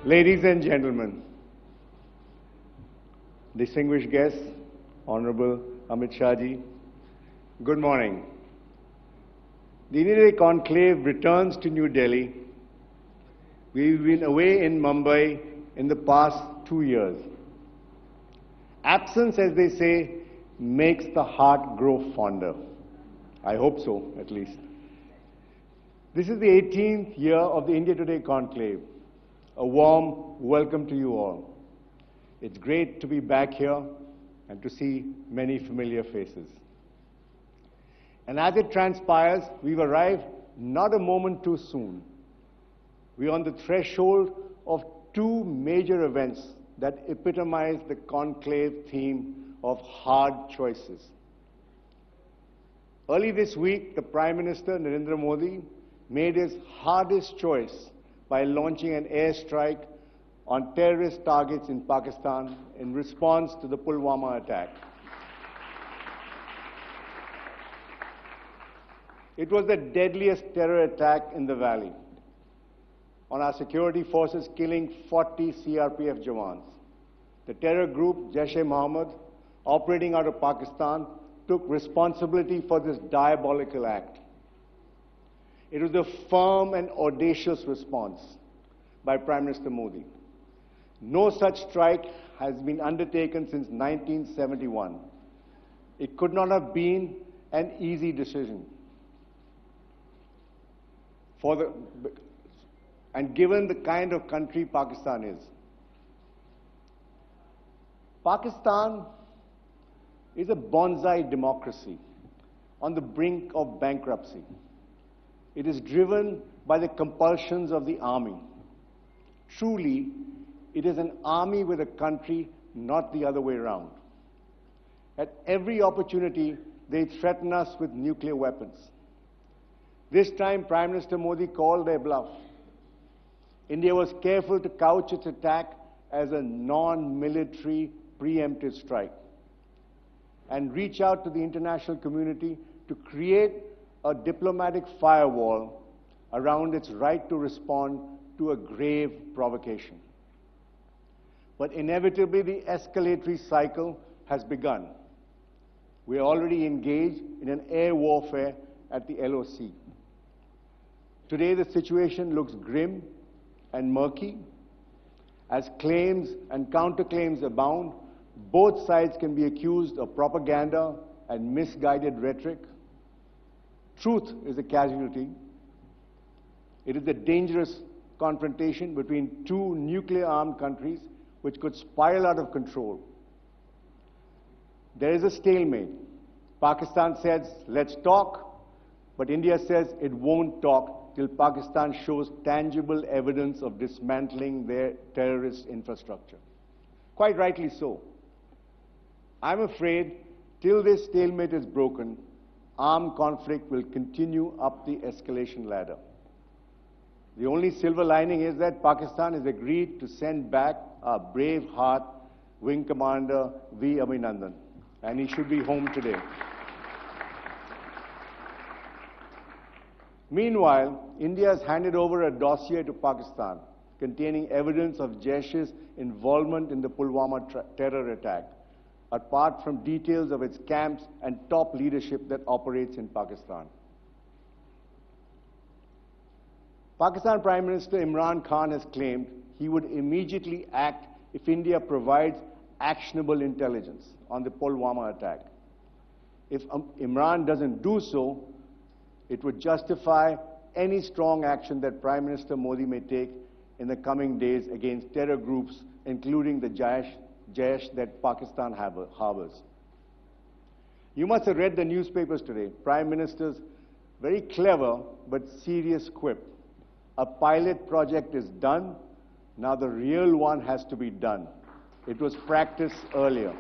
Ladies and gentlemen, distinguished guests, Honorable Amit Shah ji, good morning. The India Today Conclave returns to New Delhi. We've been away in Mumbai in the past 2 years. Absence, as they say, makes the heart grow fonder. I hope so, at least. This is the 18th year of the India Today Conclave. A warm welcome to you all. It's great to be back here and to see many familiar faces. And as it transpires, we've arrived not a moment too soon. We're on the threshold of two major events that epitomize the conclave theme of hard choices. Early this week, the Prime Minister, Narendra Modi, made his hardest choice by launching an airstrike on terrorist targets in Pakistan in response to the Pulwama attack. It was the deadliest terror attack in the valley on our security forces, killing 40 CRPF Jawans. The terror group, Jaish-e-Mohammed, operating out of Pakistan, took responsibility for this diabolical act. It was a firm and audacious response by Prime Minister Modi. No such strike has been undertaken since 1971. It could not have been an easy decision. And given the kind of country Pakistan is. Pakistan is a bonsai democracy on the brink of bankruptcy. It is driven by the compulsions of the army. Truly, it is an army with a country, not the other way around. At every opportunity, they threaten us with nuclear weapons. This time, Prime Minister Modi called their bluff. India was careful to couch its attack as a non-military preemptive strike and reach out to the international community to create a diplomatic firewall around its right to respond to a grave provocation. But inevitably, the escalatory cycle has begun. We are already engaged in an air warfare at the LOC. Today, the situation looks grim and murky. As claims and counterclaims abound, both sides can be accused of propaganda and misguided rhetoric. Truth is a casualty. It is a dangerous confrontation between two nuclear-armed countries which could spiral out of control. There is a stalemate. Pakistan says, let's talk, but India says it won't talk till Pakistan shows tangible evidence of dismantling their terrorist infrastructure. Quite rightly so. I'm afraid, till this stalemate is broken, armed conflict will continue up the escalation ladder. The only silver lining is that Pakistan has agreed to send back our brave heart Wing Commander V. Abhinandan, and he should be home today. Meanwhile, India has handed over a dossier to Pakistan containing evidence of Jaish's involvement in the Pulwama terror attack, apart from details of its camps and top leadership that operates in Pakistan. Pakistan Prime Minister Imran Khan has claimed he would immediately act if India provides actionable intelligence on the Pulwama attack. If Imran doesn't do so, it would justify any strong action that Prime Minister Modi may take in the coming days against terror groups, including the Jaish that Pakistan harbors. You must have read the newspapers today. Prime Minister's very clever but serious quip. A pilot project is done, now the real one has to be done. It was practiced earlier.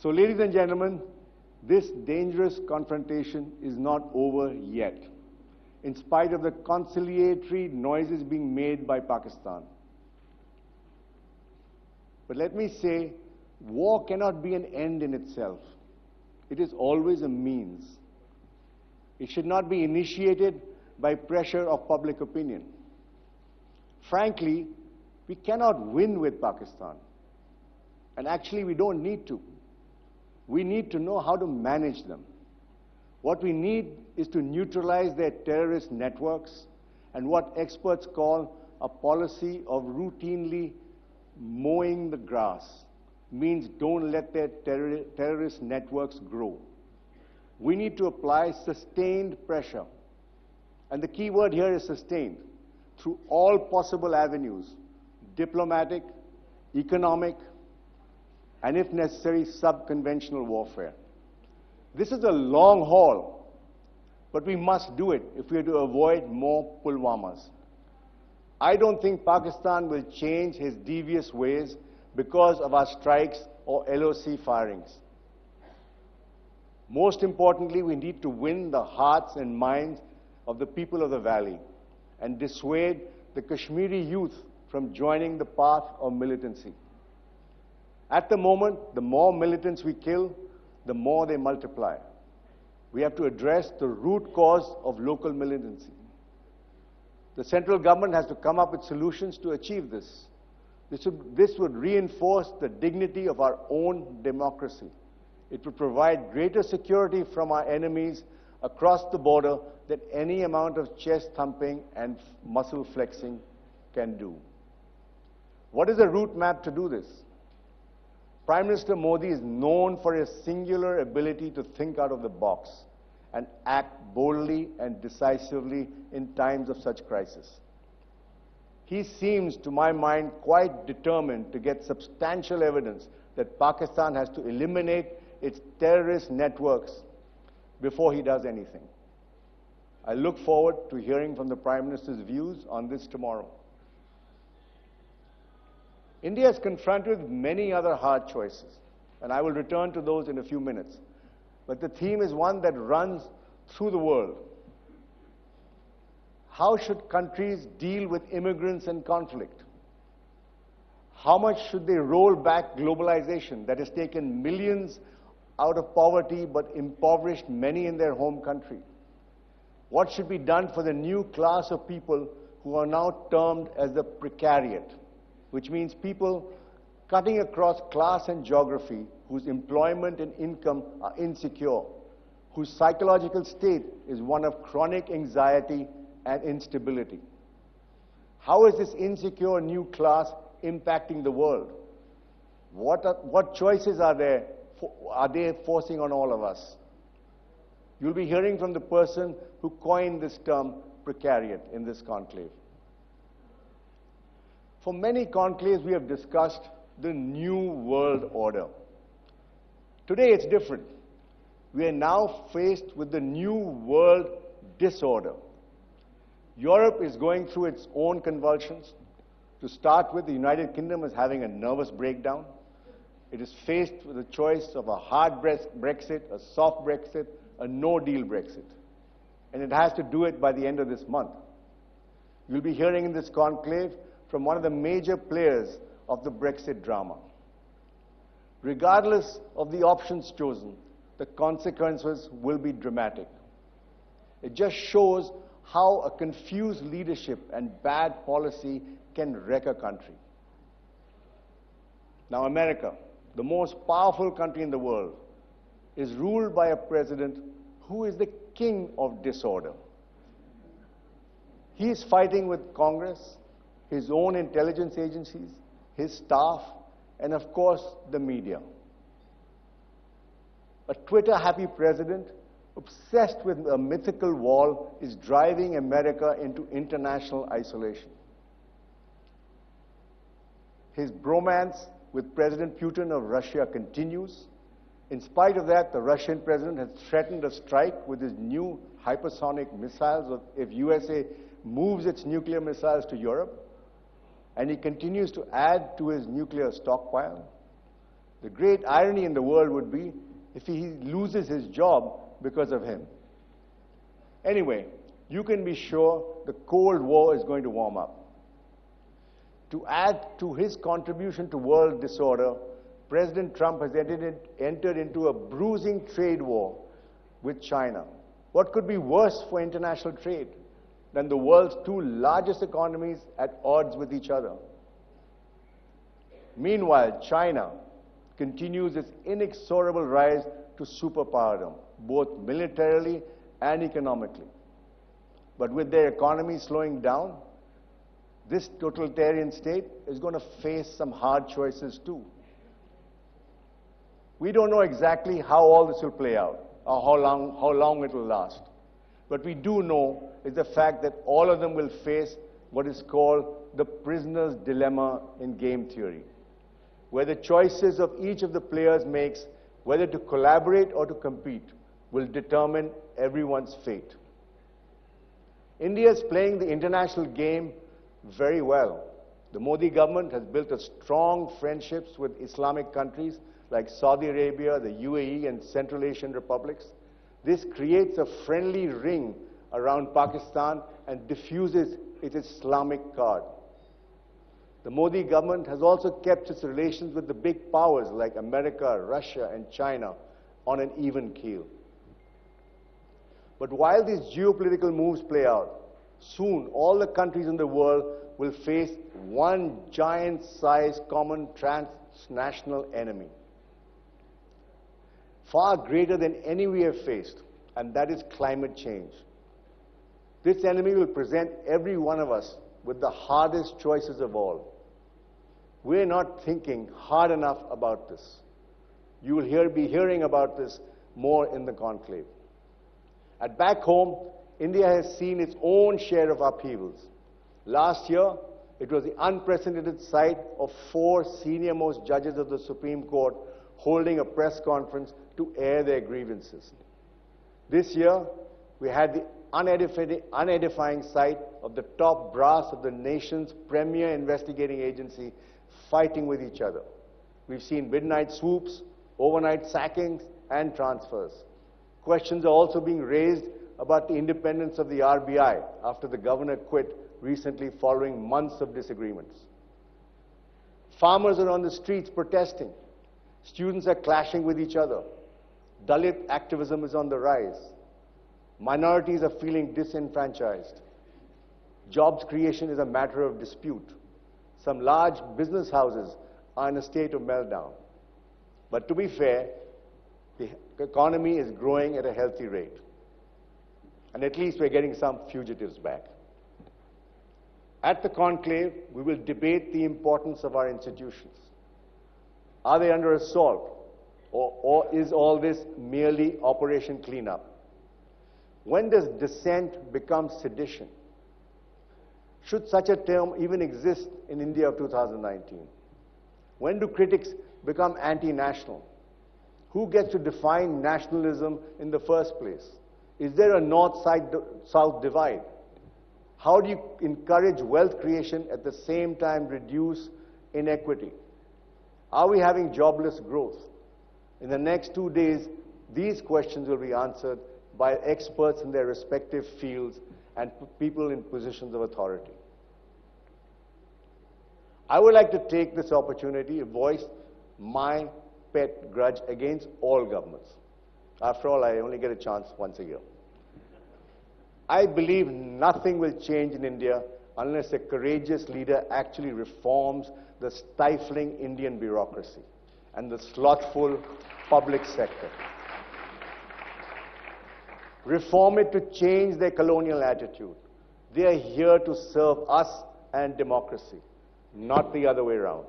So, ladies and gentlemen, this dangerous confrontation is not over yet, in spite of the conciliatory noises being made by Pakistan. But let me say, war cannot be an end in itself. It is always a means. It should not be initiated by pressure of public opinion. Frankly, we cannot win with Pakistan. And actually, we don't need to. We need to know how to manage them. What we need is to neutralize their terrorist networks and what experts call a policy of routinely mowing the grass. Means don't let their terrorist networks grow. We need to apply sustained pressure. And the key word here is sustained, through all possible avenues, diplomatic, economic, and if necessary, sub-conventional warfare. This is a long haul, but we must do it if we are to avoid more Pulwamas. I don't think Pakistan will change his devious ways because of our strikes or LOC firings. Most importantly, we need to win the hearts and minds of the people of the valley and dissuade the Kashmiri youth from joining the path of militancy. At the moment, the more militants we kill, the more they multiply. We have to address the root cause of local militancy. The central government has to come up with solutions to achieve this. This would reinforce the dignity of our own democracy. It would provide greater security from our enemies across the border than any amount of chest thumping and muscle flexing can do. What is the route map to do this? Prime Minister Modi is known for his singular ability to think out of the box and act boldly and decisively in times of such crisis. He seems, to my mind, quite determined to get substantial evidence that Pakistan has to eliminate its terrorist networks before he does anything. I look forward to hearing from the Prime Minister's views on this tomorrow. India is confronted with many other hard choices, and I will return to those in a few minutes. But the theme is one that runs through the world. How should countries deal with immigrants and conflict? How much should they roll back globalization that has taken millions out of poverty but impoverished many in their home country? What should be done for the new class of people who are now termed as the precariat, which means people cutting across class and geography, whose employment and income are insecure, whose psychological state is one of chronic anxiety and instability? How is this insecure new class impacting the world? What choices are they forcing on all of us? You'll be hearing from the person who coined this term precariat in this conclave. For many conclaves, we have discussed the new world order. Today, it's different. We are now faced with the new world disorder. Europe is going through its own convulsions. To start with, the United Kingdom is having a nervous breakdown. It is faced with the choice of a hard Brexit, a soft Brexit, a no-deal Brexit. And it has to do it by the end of this month. You'll be hearing in this conclave from one of the major players of the Brexit drama. Regardless of the options chosen, the consequences will be dramatic. It just shows how a confused leadership and bad policy can wreck a country. Now, America, the most powerful country in the world, is ruled by a president who is the king of disorder. He is fighting with Congress, his own intelligence agencies, his staff, and of course, the media. A Twitter-happy president obsessed with a mythical wall is driving America into international isolation. His bromance with President Putin of Russia continues. In spite of that, the Russian president has threatened a strike with his new hypersonic missiles if USA moves its nuclear missiles to Europe, and he continues to add to his nuclear stockpile. The great irony in the world would be if he loses his job because of him. Anyway, you can be sure the Cold War is going to warm up. To add to his contribution to world disorder, President Trump has entered into a bruising trade war with China. What could be worse for international trade? than the world's two largest economies at odds with each other. Meanwhile, China continues its inexorable rise to superpowerdom, both militarily and economically. But with their economy slowing down, this totalitarian state is going to face some hard choices too. We don't know exactly how all this will play out, or how long it will last. But we do know is the fact that all of them will face what is called the prisoner's dilemma in game theory, where the choices of each of the players makes, whether to collaborate or to compete, will determine everyone's fate. India is playing the international game very well. The Modi government has built a strong friendships with Islamic countries like Saudi Arabia, the UAE, and Central Asian republics. This creates a friendly ring around Pakistan and diffuses its Islamic card. The Modi government has also kept its relations with the big powers like America, Russia, and China on an even keel. But while these geopolitical moves play out, soon all the countries in the world will face one giant-sized common transnational enemy, far greater than any we have faced, and that is climate change. This enemy will present every one of us with the hardest choices of all. We're not thinking hard enough about this. You will be hearing about this more in the conclave. At back home, India has seen its own share of upheavals. Last year, it was the unprecedented sight of 4 senior-most judges of the Supreme Court holding a press conference to air their grievances. This year, we had the unedifying sight of the top brass of the nation's premier investigating agency fighting with each other. We've seen midnight swoops, overnight sackings, and transfers. Questions are also being raised about the independence of the RBI after the governor quit recently following months of disagreements. Farmers are on the streets protesting. Students are clashing with each other. Dalit activism is on the rise. Minorities are feeling disenfranchised. Jobs creation is a matter of dispute. Some large business houses are in a state of meltdown. But to be fair, the economy is growing at a healthy rate. And at least we're getting some fugitives back. At the conclave, we will debate the importance of our institutions. Are they under assault? Or is all this merely Operation Cleanup? When does dissent become sedition? Should such a term even exist in India of 2019? When do critics become anti-national? Who gets to define nationalism in the first place? Is there a north-south divide? How do you encourage wealth creation at the same time reduce inequity? Are we having jobless growth? In the next 2 days, these questions will be answered by experts in their respective fields and people in positions of authority. I would like to take this opportunity to voice my pet grudge against all governments. After all, I only get a chance once a year. I believe nothing will change in India unless a courageous leader actually reforms the stifling Indian bureaucracy and the slothful public sector. Reform it to change their colonial attitude. They are here to serve us and democracy, not the other way around.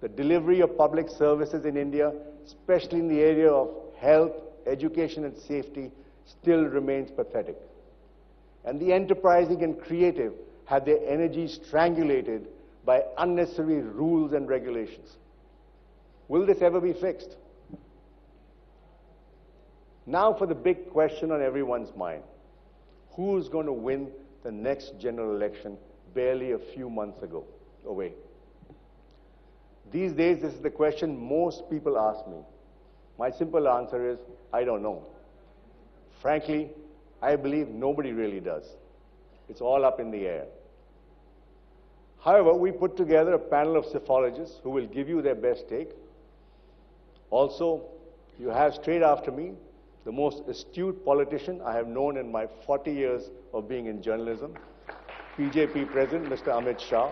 The delivery of public services in India, especially in the area of health, education, and safety, still remains pathetic. And the enterprising and creative have their energy strangulated by unnecessary rules and regulations. Will this ever be fixed? Now for the big question on everyone's mind. Who's going to win the next general election barely a few months away? These days, this is the question most people ask me. My simple answer is, I don't know. Frankly, I believe nobody really does. It's all up in the air. However, we put together a panel of psephologists who will give you their best take. Also, you have straight after me the most astute politician I have known in my 40 years of being in journalism, BJP President, Mr. Amit Shah.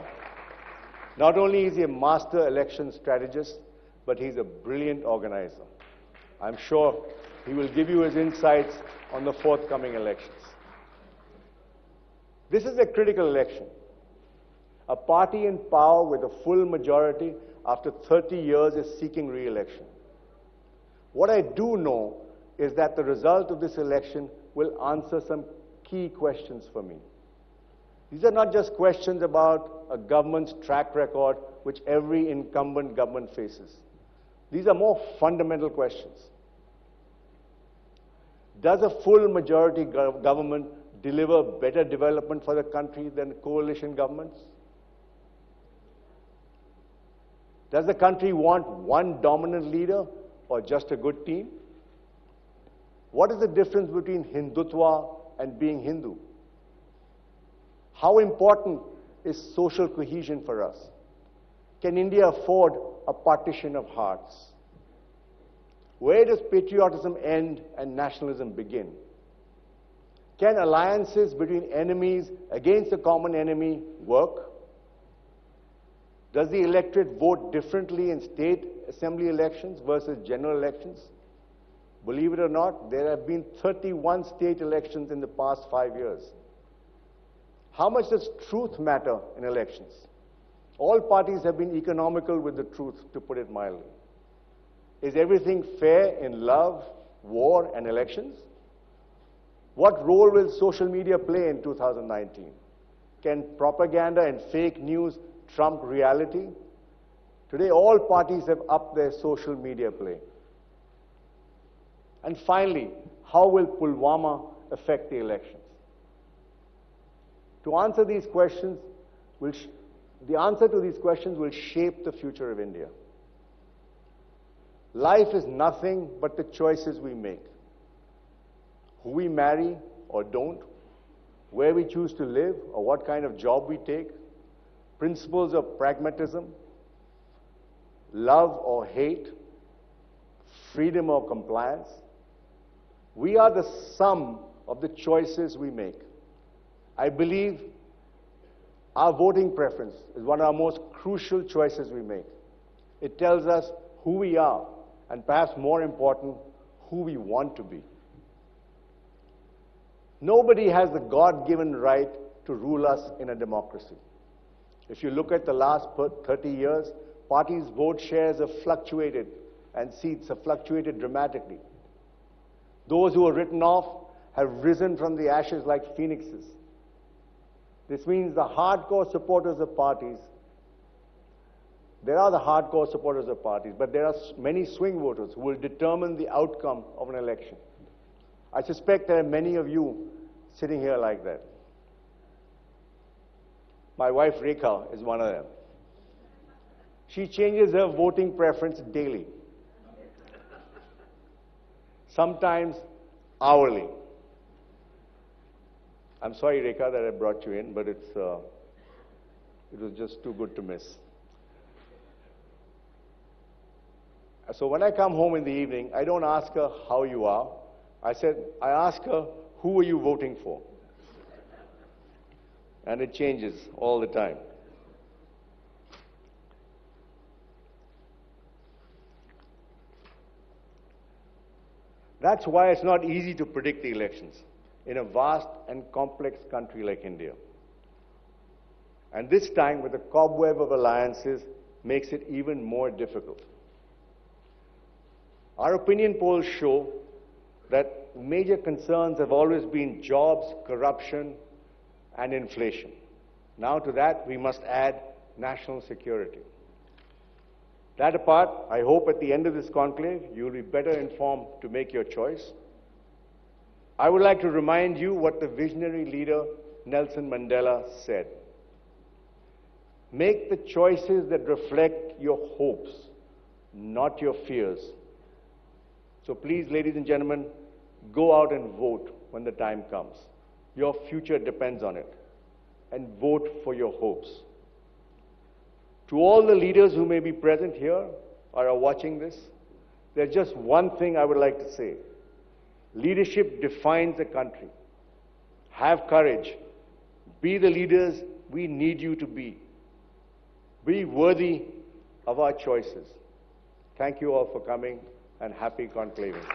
Not only is he a master election strategist, but he's a brilliant organizer. I'm sure he will give you his insights on the forthcoming elections. This is a critical election. A party in power with a full majority after 30 years is seeking re-election. What I do know is that the result of this election will answer some key questions for me. These are not just questions about a government's track record, which every incumbent government faces. These are more fundamental questions. Does a full majority government deliver better development for the country than coalition governments? Does the country want one dominant leader or just a good team? What is the difference between Hindutva and being Hindu? How important is social cohesion for us? Can India afford a partition of hearts? Where does patriotism end and nationalism begin? Can alliances between enemies against a common enemy work? Does the electorate vote differently in state assembly elections versus general elections? Believe it or not, there have been 31 state elections in the past 5 years. How much does truth matter in elections? All parties have been economical with the truth, to put it mildly. Is everything fair in love, war, and elections? What role will social media play in 2019? Can propaganda and fake news trump reality? Today, all parties have upped their social media play. And finally, how will Pulwama affect the elections? To answer these questions, the answer to these questions will shape the future of India. Life is nothing but the choices we make. Who we marry or don't, where we choose to live or what kind of job we take, principles of pragmatism, love or hate, freedom or compliance. We are the sum of the choices we make. I believe our voting preference is one of our most crucial choices we make. It tells us who we are, and perhaps more important, who we want to be. Nobody has the God-given right to rule us in a democracy. If you look at the last 30 years, parties' vote shares have fluctuated and seats have fluctuated dramatically. Those who were written off have risen from the ashes like phoenixes. This means the hardcore supporters of parties, there are the hardcore supporters of parties, but there are many swing voters who will determine the outcome of an election. I suspect there are many of you sitting here like that. My wife Rekha is one of them. She changes her voting preference daily, sometimes hourly. I'm sorry, Rekha, that I brought you in, but it was just too good to miss. So when I come home in the evening, I don't ask her how you are. I ask her, who are you voting for? And it changes all the time. That's why it's not easy to predict the elections in a vast and complex country like India. And this time, with the cobweb of alliances, makes it even more difficult. Our opinion polls show that major concerns have always been jobs, corruption, and inflation. Now to that, we must add national security. That apart, I hope at the end of this conclave, you will be better informed to make your choice. I would like to remind you what the visionary leader Nelson Mandela said. Make the choices that reflect your hopes, not your fears. So please, ladies and gentlemen, go out and vote when the time comes. Your future depends on it. And vote for your hopes. To all the leaders who may be present here or are watching this, there's just one thing I would like to say. Leadership defines a country. Have courage. Be the leaders we need you to be. Be worthy of our choices. Thank you all for coming, and happy conclaving.